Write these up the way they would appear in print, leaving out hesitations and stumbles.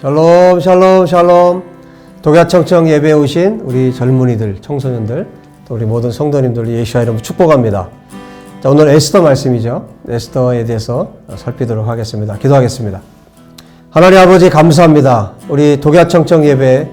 샬롬 샬롬 샬롬. 독야청청 예배에 오신 우리 젊은이들, 청소년들, 또 우리 모든 성도님들 예수와 이름으로 축복합니다. 자, 오늘 에스더 말씀이죠. 에스더에 대해서 살피도록 하겠습니다. 기도하겠습니다. 하나님 아버지 감사합니다. 우리 독야청청 예배에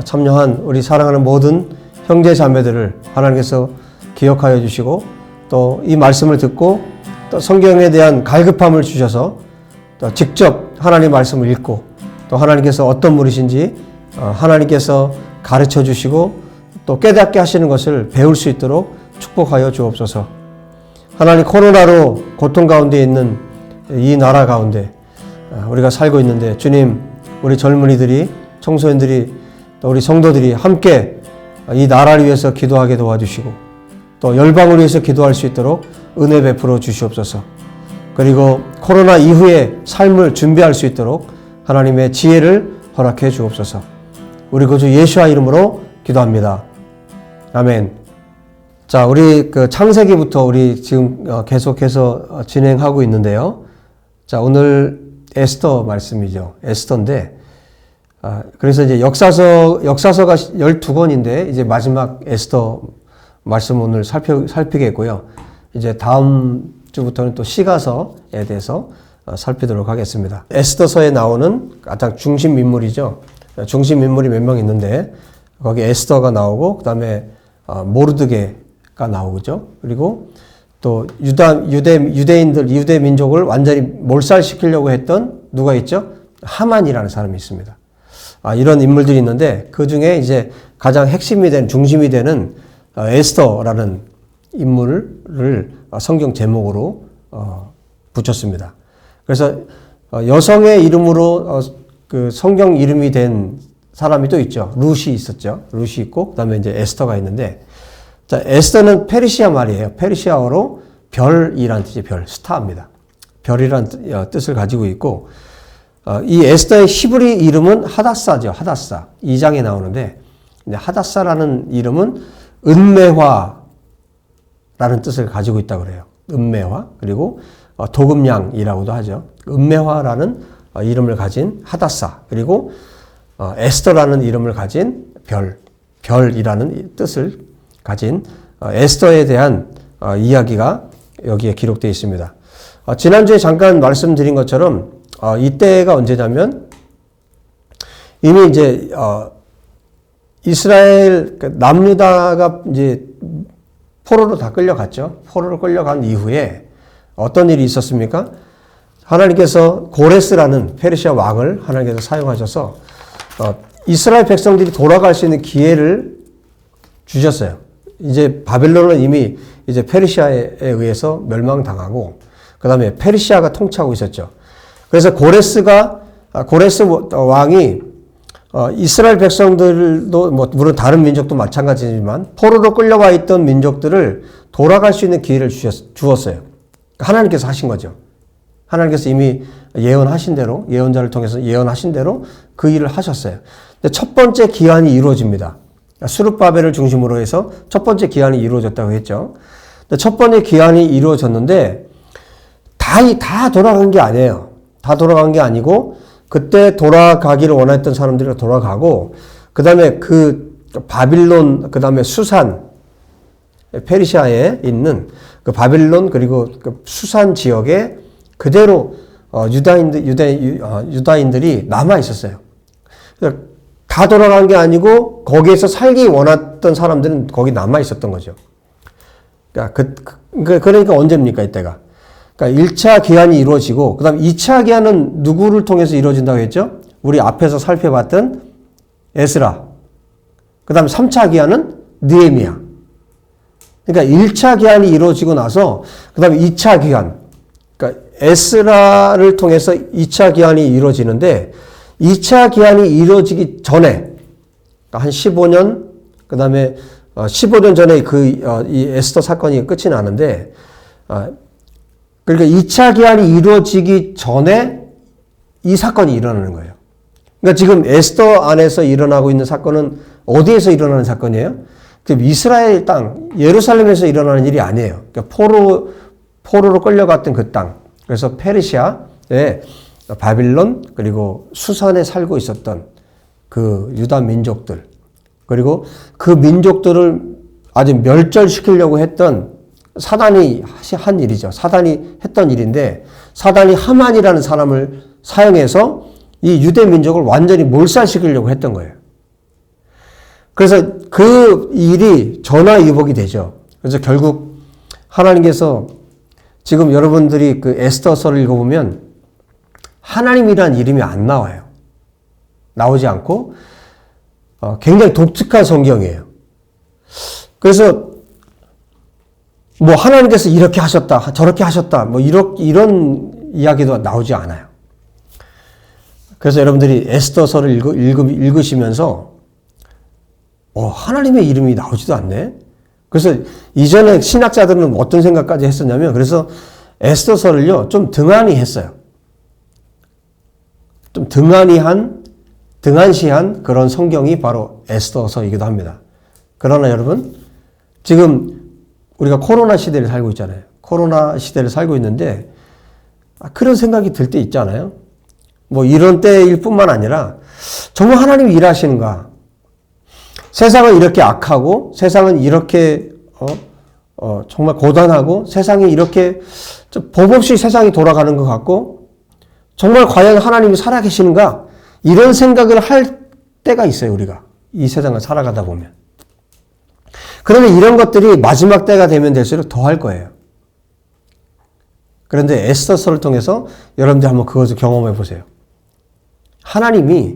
참여한 우리 사랑하는 모든 형제 자매들을 하나님께서 기억하여 주시고 또 이 말씀을 듣고 또 성경에 대한 갈급함을 주셔서 또 직접 하나님 말씀을 읽고 또 하나님께서 어떤 분이신지 하나님께서 가르쳐 주시고 또 깨닫게 하시는 것을 배울 수 있도록 축복하여 주옵소서. 하나님, 코로나로 고통 가운데 있는 이 나라 가운데 우리가 살고 있는데 주님, 우리 젊은이들이, 청소년들이, 또 우리 성도들이 함께 이 나라를 위해서 기도하게 도와주시고 또 열방을 위해서 기도할 수 있도록 은혜 베풀어 주시옵소서. 그리고 코로나 이후의 삶을 준비할 수 있도록 하나님의 지혜를 허락해 주옵소서. 우리 구주 예수와 이름으로 기도합니다. 아멘. 자, 우리 창세기부터 우리 지금 계속해서 진행하고 있는데요. 자, 오늘 에스더 말씀이죠. 에스더인데, 그래서 이제 역사서가 12권인데, 이제 마지막 에스더 말씀 오늘 살피겠고요. 이제 다음 주부터는 또 시가서에 대해서 살피도록 하겠습니다. 에스더서에 나오는 가장 중심 인물이죠. 중심 인물이 몇 명 있는데 거기 에스더가 나오고 그 다음에 모르드게가 나오죠. 그리고 또 유대인들, 유대 민족을 완전히 몰살시키려고 했던 누가 있죠? 하만이라는 사람이 있습니다. 이런 인물들이 있는데 그 중에 이제 가장 핵심이 된, 중심이 되는 에스더라는 인물을 성경 제목으로 붙였습니다. 그래서 여성의 이름으로 그 성경 이름이 된 사람이 또 있죠. 룻이 있었죠. 룻이 있고 그다음에 이제 에스더가 있는데, 자, 에스더는 페르시아 말이에요. 페르시아어로 별이란 뜻이 별, 스타입니다. 별이란 뜻을 가지고 있고, 이 에스더의 히브리 이름은 하다사죠. 하다사. 2장에 나오는데, 하다사라는 이름은 은매화라는 뜻을 가지고 있다고 그래요. 은매화. 그리고 도금양이라고도 하죠. 은매화라는 이름을 가진 하다사, 그리고 에스더라는 이름을 가진 별이라는 뜻을 가진 에스더에 대한 이야기가 여기에 기록되어 있습니다. 지난주에 잠깐 말씀드린 것처럼 이때가 언제냐면 이미 이제 이스라엘 남유다가 이제 포로로 다 끌려갔죠. 포로로 끌려간 이후에 어떤 일이 있었습니까? 하나님께서 고레스라는 페르시아 왕을 하나님께서 사용하셔서 이스라엘 백성들이 돌아갈 수 있는 기회를 주셨어요. 이제 바벨론은 이미 이제 페르시아에 의해서 멸망당하고 그 다음에 페르시아가 통치하고 있었죠. 그래서 고레스 왕이 이스라엘 백성들도 물론 다른 민족도 마찬가지지만 포로로 끌려와 있던 민족들을 돌아갈 수 있는 기회를 주었어요. 하나님께서 하신 거죠. 하나님께서 이미 예언하신 대로, 예언자를 통해서 예언하신 대로 그 일을 하셨어요. 근데 첫 번째 기한이 이루어집니다. 스룹바벨을 중심으로 해서 첫 번째 기한이 이루어졌다고 했죠. 근데 첫 번째 기한이 이루어졌는데 다 돌아간 게 아니에요. 다 돌아간 게 아니고 그때 돌아가기를 원했던 사람들이 돌아가고 그 다음에 그 바빌론, 그 다음에 수산, 페르시아에 있는 그 바빌론 그리고 그 수산 지역에 그대로 유다인들이 남아 있었어요. 다 돌아간 게 아니고 거기에서 살기 원했던 사람들은 거기 남아 있었던 거죠. 그러니까 언제입니까 이때가? 그러니까 1차 기한이 이루어지고 그 다음 2차 기한은 누구를 통해서 이루어진다고 했죠? 우리 앞에서 살펴봤던 에스라. 그 다음 3차 기한은 느헤미야. 그러니까 1차 기한이 이루어지고 나서 그 다음에 2차 기한, 그러니까 에스라를 통해서 2차 기한이 이루어지는데 2차 기한이 이루어지기 전에 한 15년, 그 다음에 15년 전에 이 에스더 사건이 끝이 나는데 그러니까 2차 기한이 이루어지기 전에 이 사건이 일어나는 거예요. 그러니까 지금 에스더 안에서 일어나고 있는 사건은 어디에서 일어나는 사건이에요? 이스라엘 땅, 예루살렘에서 일어나는 일이 아니에요. 그러니까 포로로 끌려갔던 그 땅. 그래서 페르시아에 바빌론 그리고 수산에 살고 있었던 그 유다 민족들 그리고 그 민족들을 아주 멸절시키려고 했던 사단이 한 일이죠. 사단이 했던 일인데 사단이 하만이라는 사람을 사용해서 이 유대 민족을 완전히 몰살시키려고 했던 거예요. 그래서 그 일이 전화위복이 되죠. 그래서 결국 하나님께서 지금 여러분들이 그 에스더서를 읽어보면 하나님이라는 이름이 안 나와요. 나오지 않고 굉장히 독특한 성경이에요. 그래서 뭐 하나님께서 이렇게 하셨다, 저렇게 하셨다, 뭐 이런 이야기도 나오지 않아요. 그래서 여러분들이 에스더서를 읽으시면서 하나님의 이름이 나오지도 않네. 그래서 이전에 신학자들은 어떤 생각까지 했었냐면 그래서 에스더서를요 좀 등한히 했어요. 좀 등한시한 그런 성경이 바로 에스더서이기도 합니다. 그러나 여러분 지금 우리가 코로나 시대를 살고 있잖아요. 코로나 시대를 살고 있는데 그런 생각이 들 때 있잖아요. 뭐 이런 때일 뿐만 아니라 정말 하나님이 일하시는가? 세상은 이렇게 악하고 세상은 이렇게 정말 고단하고 세상이 이렇게 법 없이 세상이 돌아가는 것 같고 정말 과연 하나님이 살아계시는가? 이런 생각을 할 때가 있어요. 우리가 이 세상을 살아가다 보면. 그러면 이런 것들이 마지막 때가 되면 될수록 더 할 거예요. 그런데 에스더서를 통해서 여러분들 한번 그것을 경험해 보세요. 하나님이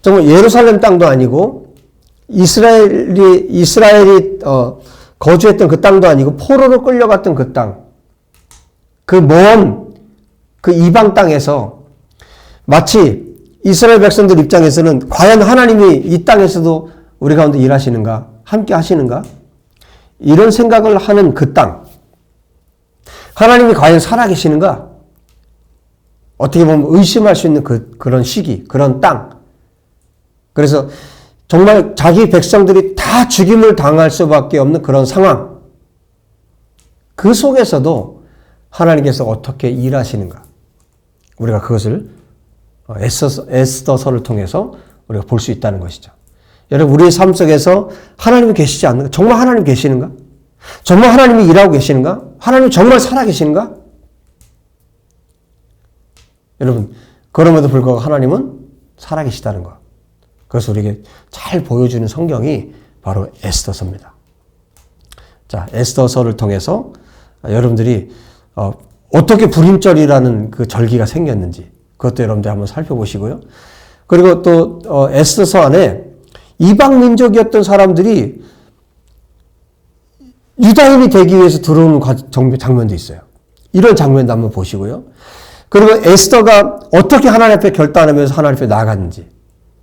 정말 예루살렘 땅도 아니고 이스라엘이 거주했던 그 땅도 아니고 포로로 끌려갔던 그 땅, 그 먼 그 이방 땅에서 마치 이스라엘 백성들 입장에서는 과연 하나님이 이 땅에서도 우리 가운데 일하시는가, 함께 하시는가? 이런 생각을 하는 그 땅, 하나님이 과연 살아계시는가? 어떻게 보면 의심할 수 있는 그런 시기, 그런 땅. 그래서 정말 자기 백성들이 다 죽임을 당할 수밖에 없는 그런 상황. 그 속에서도 하나님께서 어떻게 일하시는가. 우리가 그것을 에스더서를 통해서 우리가 볼 수 있다는 것이죠. 여러분 우리의 삶 속에서 하나님이 계시지 않는가? 정말 하나님 계시는가? 정말 하나님이 일하고 계시는가? 하나님이 정말 살아계시는가? 여러분 그럼에도 불구하고 하나님은 살아계시다는 것. 그래서 우리에게 잘 보여주는 성경이 바로 에스더서입니다. 자, 에스더서를 통해서 여러분들이 어떻게 불임절이라는 그 절기가 생겼는지 그것도 여러분들 한번 살펴보시고요. 그리고 또 에스더서 안에 이방 민족이었던 사람들이 유다인이 되기 위해서 들어오는 장면도 있어요. 이런 장면도 한번 보시고요. 그리고 에스더가 어떻게 하나님 앞에 결단하면서 하나님 앞에 나아갔는지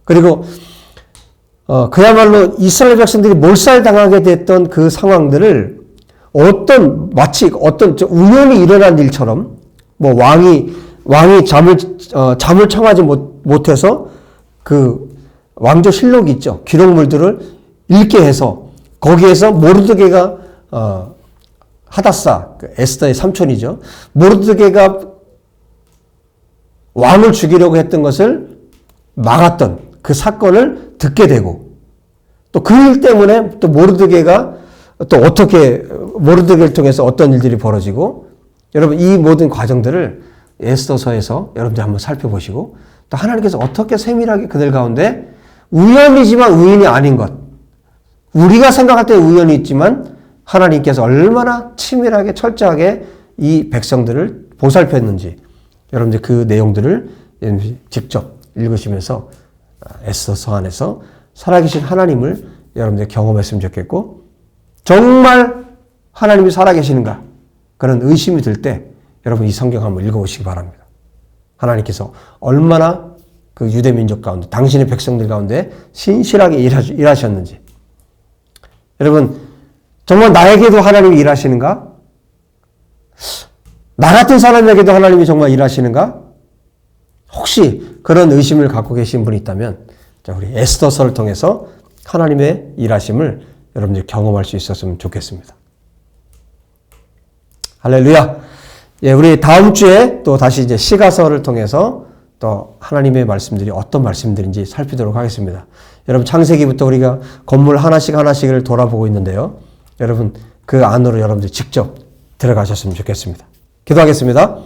그리고 그야말로 이스라엘 백성들이 몰살당하게 됐던 그 상황들을 마치 어떤 우연히 일어난 일처럼 뭐 왕이 잠을 청하지 못해서 그 왕조실록이 있죠. 기록물들을 읽게 해서 거기에서 모르드게가 하다사 에스더의 삼촌이죠. 모르드게가 왕을 죽이려고 했던 것을 막았던 그 사건을 듣게 되고 또 그 일 때문에 또 모르드게가 또 어떻게 모르드게를 통해서 어떤 일들이 벌어지고 여러분 이 모든 과정들을 에스더서에서 여러분들 한번 살펴보시고 또 하나님께서 어떻게 세밀하게 그들 가운데 우연이지만 우연이 아닌 것 우리가 생각할 때 우연이 있지만 하나님께서 얼마나 치밀하게 철저하게 이 백성들을 보살폈는지 여러분들 그 내용들을 직접 읽으시면서 에스더서 안에서 살아계신 하나님을 여러분들 경험했으면 좋겠고 정말 하나님이 살아계시는가 그런 의심이 들 때 여러분 이 성경 한번 읽어보시기 바랍니다. 하나님께서 얼마나 그 유대민족 가운데 당신의 백성들 가운데 신실하게 일하셨는지 여러분 정말 나에게도 하나님이 일하시는가? 나 같은 사람에게도 하나님이 정말 일하시는가? 혹시 그런 의심을 갖고 계신 분이 있다면 우리 에스더서를 통해서 하나님의 일하심을 여러분들이 경험할 수 있었으면 좋겠습니다. 할렐루야! 예, 우리 다음 주에 또 다시 이제 시가서를 통해서 또 하나님의 말씀들이 어떤 말씀들인지 살피도록 하겠습니다. 여러분 창세기부터 우리가 건물 하나씩을 돌아보고 있는데요. 여러분 그 안으로 여러분들 직접 들어가셨으면 좋겠습니다. 기도하겠습니다.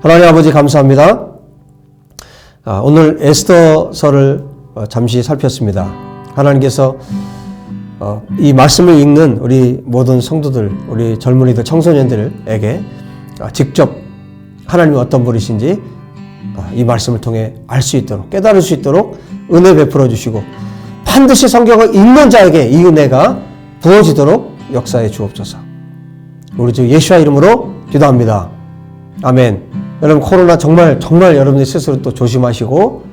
하나님 아버지 감사합니다. 오늘 에스더서를 잠시 살폈습니다. 하나님께서 이 말씀을 읽는 우리 모든 성도들, 우리 젊은이들, 청소년들에게 직접 하나님이 어떤 분이신지 이 말씀을 통해 알 수 있도록, 깨달을 수 있도록 은혜 베풀어 주시고 반드시 성경을 읽는 자에게 이 은혜가 부어지도록 역사해 주옵소서. 우리 주 예수와 이름으로 기도합니다. 아멘. 여러분 코로나 정말 여러분들 스스로 또 조심하시고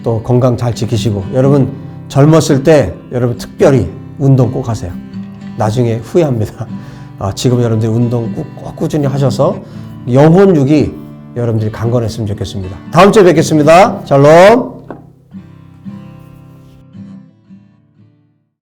또 건강 잘 지키시고 여러분 젊었을 때 여러분 특별히 운동 꼭 하세요. 나중에 후회합니다. 지금 여러분들이 운동 꼭 꾸준히 하셔서 영혼육이 여러분들이 강건했으면 좋겠습니다. 다음 주에 뵙겠습니다. 샬롬.